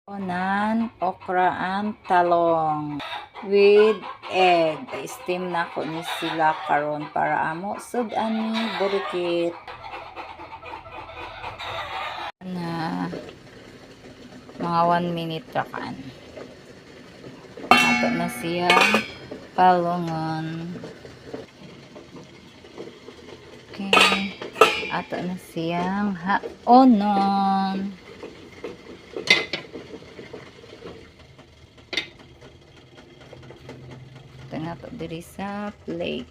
Onan, okraan, talong with egg. Steam na ko ni sila karon para amo sud ani burikit na mga 1 minute ra kaan. Ato na siya palungon. Okay. Ato na siyang haonon. Ito na to diri sa plate.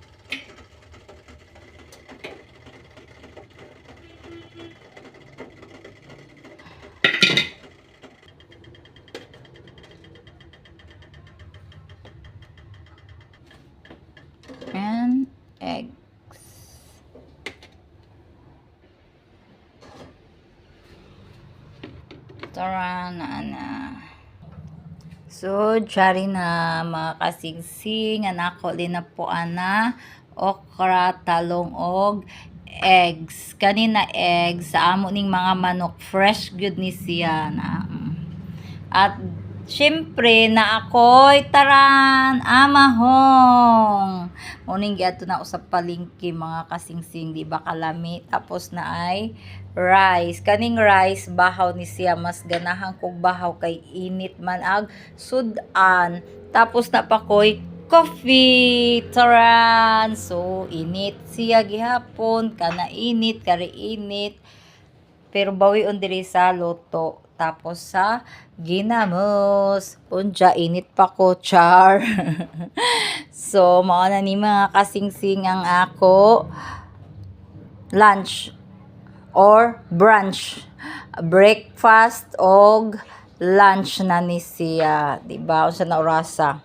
And eggs. Tara na. So, jari na mga kasigsing, anako din na po ana, okra, talong og eggs. Kanina eggs, sa amo ning mga manok, fresh good ni siya na. At syempre na ako'y taran amahong. Muning giadto na usap palingki mga kasingsing, di ba kalami, tapos na ay rice. Kaning rice bahaw ni siya, mas ganahan kog bahaw kay init man ag sudan. Tapos na pa ko'y coffee taran. So init siya gihapon, kana init kari init. Pero bawi on diri sa loto. Tapos sa ginamos. Unja init pa ko, char. So, mao na ni mga kasingsing ang ako lunch or brunch. Breakfast og lunch na ni siya. Diba? Unsa na orasa?